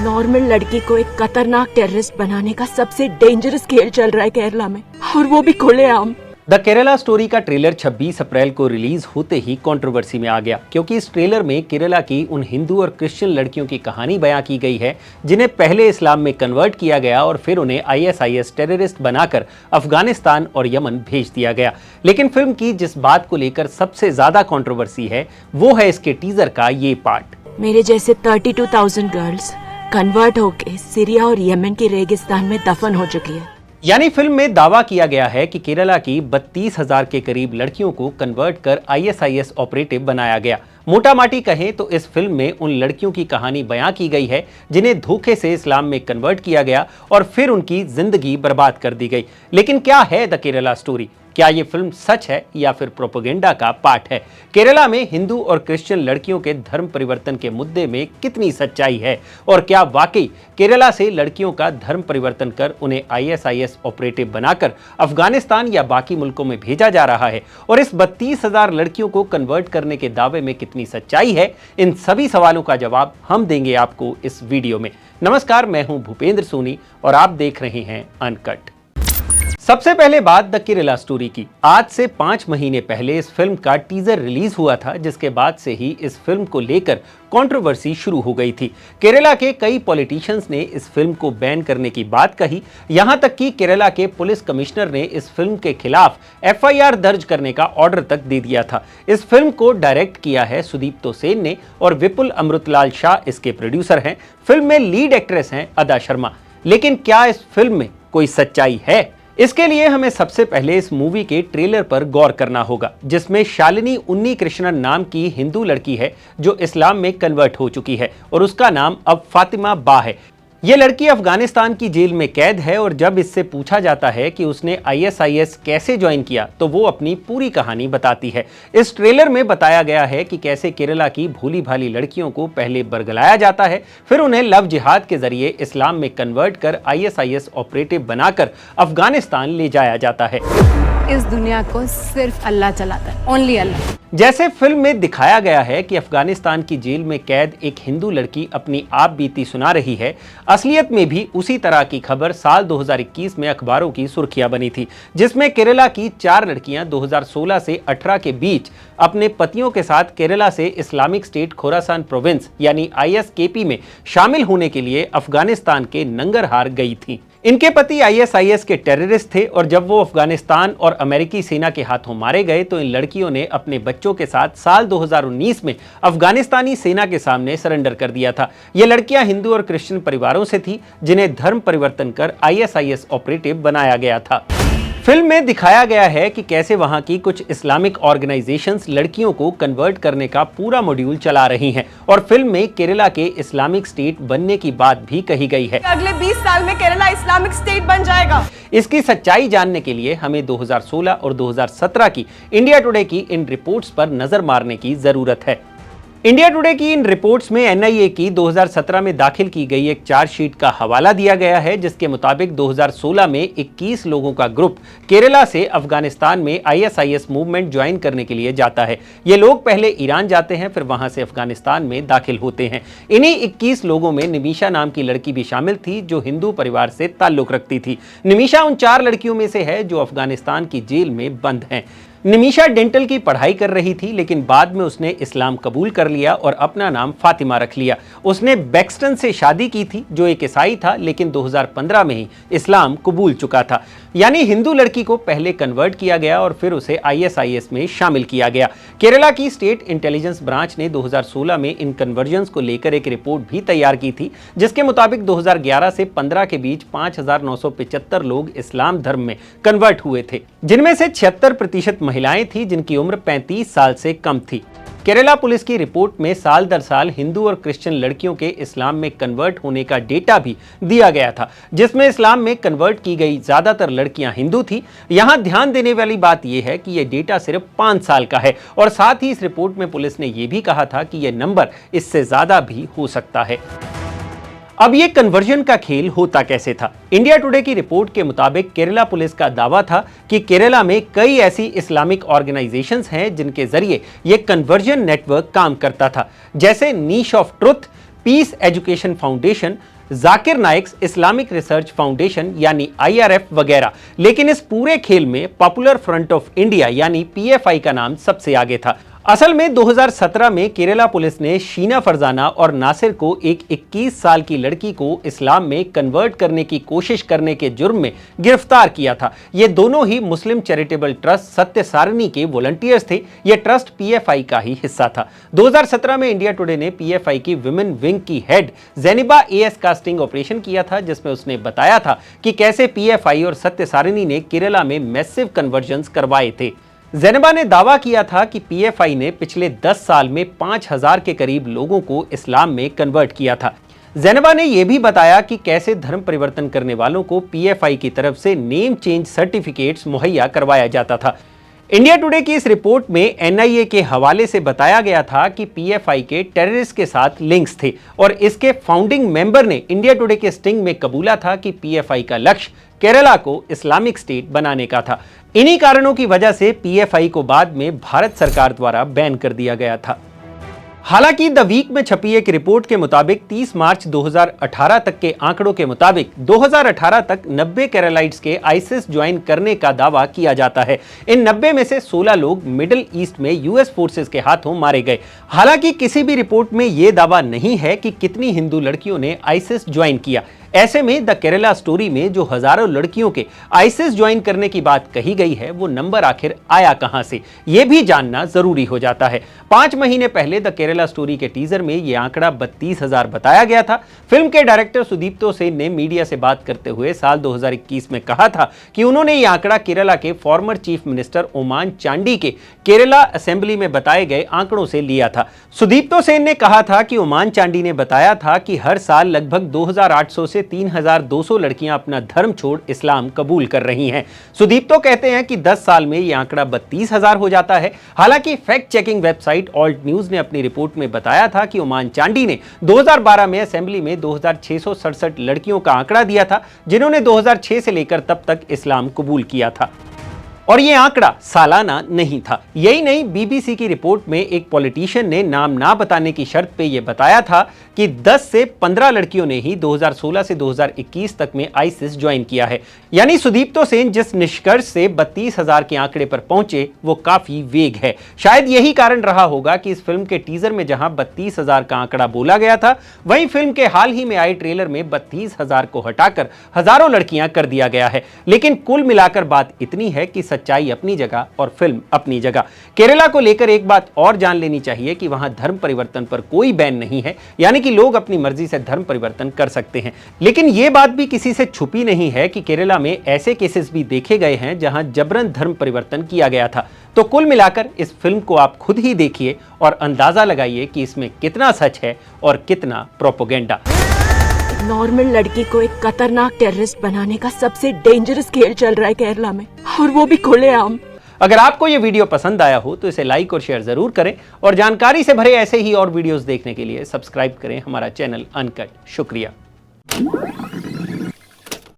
Normal लड़की को एक खतरनाक टेररिस्ट बनाने का सबसे डेंजरस खेल चल रहा है केरला में, और वो भी खुलेआम। द केरला स्टोरी का ट्रेलर 26 अप्रैल को रिलीज होते ही कंट्रोवर्सी में आ गया, क्योंकि इस ट्रेलर में केरला की उन हिंदू और क्रिश्चियन लड़कियों की कहानी बयां की गई है जिन्हें पहले इस्लाम में कन्वर्ट किया गया और फिर उन्हें ISIS टेररिस्ट बनाकर अफगानिस्तान और यमन भेज दिया गया। लेकिन फिल्म की जिस बात को लेकर सबसे ज्यादा कंट्रोवर्सी है वो है इसके टीजर का ये पार्ट। मेरे जैसे 32,000 गर्ल्स कन्वर्ट होके सीरिया और यमन के रेगिस्तान में दफन हो चुकी है। यानी फिल्म में दावा किया गया है कि केरला की 32,000 के करीब लड़कियों को कन्वर्ट कर ISIS ऑपरेटिव बनाया गया। मोटा माटी कहें तो इस फिल्म में उन लड़कियों की कहानी बयां की गई है जिन्हें धोखे से इस्लाम में कन्वर्ट किया गया और फिर उनकी जिंदगी बर्बाद कर दी गई। लेकिन क्या है द केरला स्टोरी? क्या ये फिल्म सच है या फिर प्रोपेगेंडा का पार्ट है? केरला में हिंदू और क्रिश्चियन लड़कियों के धर्म परिवर्तन के मुद्दे में कितनी सच्चाई है, और क्या वाकई केरला से लड़कियों का धर्म परिवर्तन कर उन्हें ISIS ऑपरेटिव बनाकर अफगानिस्तान या बाकी मुल्कों में भेजा जा रहा है? और इस 32,000 लड़कियों को कन्वर्ट करने के दावे में कितनी सच्चाई है? इन सभी सवालों का जवाब हम देंगे आपको इस वीडियो में। नमस्कार, मैं हूं भूपेंद्र सोनी और आप देख रहे हैं अनकट। सबसे पहले बात द केरला स्टोरी की। आज से 5 महीने पहले इस फिल्म का टीजर रिलीज हुआ था, जिसके बाद से ही इस फिल्म को लेकर कंट्रोवर्सी शुरू हो गई थी। केरला के कई पॉलिटिशियंस ने इस फिल्म को बैन करने की बात कही, यहां तक कि केरला के पुलिस कमिश्नर ने इस फिल्म के खिलाफ FIR दर्ज करने का ऑर्डर तक दे दिया था। इस फिल्म को डायरेक्ट किया है सुदीप्तो सेन ने और विपुल अमृतलाल शाह इसके प्रोड्यूसर हैं। फिल्म में लीड एक्ट्रेस हैं अदा शर्मा। लेकिन क्या इस फिल्म में कोई सच्चाई है? इसके लिए हमें सबसे पहले इस मूवी के ट्रेलर पर गौर करना होगा, जिसमें शालिनी उन्नी कृष्णन नाम की हिंदू लड़की है जो इस्लाम में कन्वर्ट हो चुकी है और उसका नाम अब फातिमा बा है। ये लड़की अफगानिस्तान की जेल में कैद है और जब इससे पूछा जाता है कि उसने ISIS कैसे ज्वाइन किया तो वो अपनी पूरी कहानी बताती है। इस ट्रेलर में बताया गया है कि कैसे केरला की भोली भाली लड़कियों को पहले बरगलाया जाता है, फिर उन्हें लव जिहाद के जरिए इस्लाम में कन्वर्ट कर ISIS ऑपरेटिव बनाकर अफगानिस्तान ले जाया जाता है। इस दुनिया को सिर्फ अल्लाह चलाता है, ओनली अल्लाह। जैसे फिल्म में दिखाया गया है कि अफगानिस्तान की जेल में कैद एक हिंदू लड़की अपनी आप बीती सुना रही है, असलियत में भी उसी तरह की खबर साल 2021 में अखबारों की सुर्खियां बनी थी, जिसमें केरला की 4 लड़कियां 2016 से 18 के बीच अपने पतियों के साथ केरला से इस्लामिक स्टेट खोरासान प्रोविंस यानी ISKP में शामिल होने के लिए अफगानिस्तान के नंगरहार गई थी। इनके पति ISIS के टेररिस्ट थे और जब वो अफगानिस्तान और अमेरिकी सेना के हाथों मारे गए तो इन लड़कियों ने अपने बच्चों के साथ साल 2019 में अफगानिस्तानी सेना के सामने सरेंडर कर दिया था। ये लड़कियां हिंदू और क्रिश्चियन परिवारों से थी जिन्हें धर्म परिवर्तन कर ISIS ऑपरेटिव बनाया गया था। फिल्म में दिखाया गया है कि कैसे वहां की कुछ इस्लामिक ऑर्गेनाइजेशंस लड़कियों को कन्वर्ट करने का पूरा मॉड्यूल चला रही हैं और फिल्म में केरला के इस्लामिक स्टेट बनने की बात भी कही गई है। अगले 20 साल में केरला इस्लामिक स्टेट बन जाएगा। इसकी सच्चाई जानने के लिए हमें 2016 और 2017 की इंडिया टुडे की इन रिपोर्ट्स पर नजर मारने की जरूरत है। इंडिया टुडे की इन रिपोर्ट्स में NIA की 2017 में दाखिल की गई एक चार्जशीट का हवाला दिया गया है, जिसके मुताबिक 2016 में 21 लोगों का ग्रुप केरला से अफगानिस्तान में ISIS मूवमेंट ज्वाइन करने के लिए जाता है। ये लोग पहले ईरान जाते हैं, फिर वहां से अफगानिस्तान में दाखिल होते हैं। इन्हीं 21 लोगों में निमिषा नाम की लड़की भी शामिल थी जो हिंदू परिवार से ताल्लुक रखती थी। निमिषा उन 4 लड़कियों में से है जो अफगानिस्तान की जेल में बंद हैं। निमिषा डेंटल की पढ़ाई कर रही थी, लेकिन बाद में उसने इस्लाम कबूल कर लिया और अपना नाम फातिमा रख लिया। उसने बैक्सटन से शादी की थी जो एक ईसाई था, लेकिन 2015 में ही इस्लाम कबूल चुका था। यानी हिंदू लड़की को पहले कन्वर्ट किया गया और फिर उसे ISIS में शामिल किया गया। केरला की स्टेट इंटेलिजेंस ब्रांच ने 2016 में इन कन्वर्जन्स को लेकर एक रिपोर्ट भी तैयार की थी, जिसके मुताबिक 2011 से 15 के बीच 5,975 लोग इस्लाम धर्म में कन्वर्ट हुए थे, जिनमें से 76% महिलाएं थी जिनकी उम्र 35 साल से कम थी। केरला पुलिस की रिपोर्ट में साल दर साल हिंदू और क्रिश्चियन लड़कियों के इस्लाम में कन्वर्ट होने का डेटा भी दिया गया था, जिसमें इस्लाम में कन्वर्ट की गई ज्यादातर लड़कियां हिंदू थी। यहां ध्यान देने वाली बात यह है कि यह डेटा सिर्फ 5 साल का है और साथ ही इस रिपोर्ट में पुलिस ने यह भी कहा था कि यह नंबर इससे ज्यादा भी हो सकता है। अब ये कन्वर्जन का खेल होता कैसे था? इंडिया टुडे की रिपोर्ट के मुताबिक केरला पुलिस का दावा था कि केरला में कई ऐसी इस्लामिक ऑर्गेनाइजेशंस हैं जिनके जरिए ये कन्वर्जन नेटवर्क काम करता था, जैसे niche of truth, peace education foundation, Zakir Naik's Islamic research foundation यानी IRF वगैरह। लेकिन इस पूरे खेल में पॉपुलर फ्रंट ऑफ इंडिया यानी PFI का नाम सबसे आगे था। असल में 2017 में केरला पुलिस ने शीना फरजाना और नासिर को एक 21 साल की लड़की को इस्लाम में कन्वर्ट करने की कोशिश करने के जुर्म में गिरफ्तार किया था। ये दोनों ही मुस्लिम चैरिटेबल ट्रस्ट सत्य सारणी के वॉलंटियर्स थे। यह ट्रस्ट PFI का ही हिस्सा था। 2017 में इंडिया टुडे ने PFI की विमेन विंग की हेड ज़ैनिबा AS का स्टिंग ऑपरेशन किया था, जिसमें उसने बताया था कि कैसे PFI और सत्य सारणी ने केरला में मैसिव कन्वर्जन्स करवाए थे। ज़ैनिबा ने दावा किया था कि PFI ने पिछले 10 साल में 5000 के करीब लोगों को इस्लाम में कन्वर्ट किया था। ज़ैनिबा ने यह भी बताया कि कैसे धर्म परिवर्तन करने वालों को PFI की तरफ से नेम चेंज सर्टिफिकेट्स मुहैया करवाया जाता था। इंडिया टुडे की इस रिपोर्ट में NIA के हवाले से बताया गया था कि PFI के टेररिस्ट के साथ लिंक्स थे और इसके फाउंडिंग मेंबर ने इंडिया टुडे के स्टिंग में कबूला था कि PFI का लक्ष्य केरला को इस्लामिक स्टेट बनाने का था। इन्हीं कारणों की वजह से PFI को बाद में भारत सरकार द्वारा बैन कर दिया गया था। हालांकि द वीक में छपी एक रिपोर्ट के मुताबिक 30 मार्च 2018 तक के आंकड़ों के मुताबिक 2018 तक 90 केरलाइट्स के आईसिस ज्वाइन करने का दावा किया जाता है। इन 90 में से 16 लोग मिडिल ईस्ट में US फोर्सेस के हाथों मारे गए। हालांकि किसी भी रिपोर्ट में यह दावा नहीं है कि कितनी हिंदू लड़कियों ने आईसिस ज्वाइन किया। ऐसे में द केरला स्टोरी में जो हजारों लड़कियों के आईसिस ज्वाइन करने की बात कही गई है, वो नंबर आखिर आया कहां से, यह भी जानना जरूरी हो जाता है। 5 महीने पहले द केरला स्टोरी के टीजर में यह आंकड़ा 32,000 बताया गया था। फिल्म के डायरेक्टर सुदीप्तो सेन ने मीडिया से बात करते हुए साल 2021 में कहा था कि उन्होंने यह आंकड़ा केरला के former chief minister Oommen Chandy के केरला असेंबली में बताए गए आंकड़ों से लिया था। सुदीप्तो सेन ने कहा था कि ओमान चांडी ने बताया था कि हर साल लगभग 2800 से 3200 लड़कियां अपना धर्म छोड़ इस्लाम कबूल कर रही हैं। सुदीप्तो कहते हैं कि 10 साल में यह आंकड़ा 32,000 हो जाता है। हालांकि fact checking website alt news ने अपनी रिपोर्ट में बताया था कि ओमान चांडी ने 2012 में असेंबली में 2667 लड़कियों का आंकड़ा दिया था, जिन्होंने 2006 से लेकर तब तक इस्लाम कबूल किया था। और यह आंकड़ा सालाना नहीं था। यही नहीं, BBC की रिपोर्ट में एक पॉलिटिशियन ने नाम ना बताने की शर्त पे यह बताया था कि 10 से 15 लड़कियों ने ही 2016 से 2021 तक में आईसिस ज्वाइन किया है। यानी सुदीप्तो सेन जिस निष्कर्ष से 32,000 के आंकड़े पर पहुंचे, वो काफी वेग है। शायद यही कारण रहा होगा कि इस फिल्म के टीजर में जहां 32,000 का आंकड़ा बोला गया था, वहीं फिल्म के हाल ही में आए ट्रेलर में 32,000 को हटाकर हजारों लड़कियां कर दिया गया है। लेकिन कुल मिलाकर बात इतनी है कि सच्चाई अपनी जगह और फिल्म अपनी जगह। केरला को लेकर एक बात और जान लेनी चाहिए कि वहां धर्म परिवर्तन पर कोई बैन नहीं है, यानी कि लोग अपनी मर्जी से धर्म परिवर्तन कर सकते हैं। लेकिन यह बात भी किसी से छुपी नहीं है कि केरला में ऐसे केसेस भी देखे गए हैं जहां जबरन धर्म परिवर्तन किया गया था। तो कुल मिलाकर इस फिल्म को आप खुद ही देखिए और अंदाजा लगाइए कि इसमें कितना सच है और कितना प्रोपेगेंडा। नॉर्मल लड़की को एक खतरनाक टेररिस्ट बनाने का सबसे डेंजरस खेल चल रहा है केरला में, और वो भी खुलेआम। अगर आपको ये वीडियो पसंद आया हो तो इसे लाइक और शेयर जरूर करें, और जानकारी से भरे ऐसे ही और वीडियोस देखने के लिए सब्सक्राइब करें हमारा चैनल अनकट। शुक्रिया।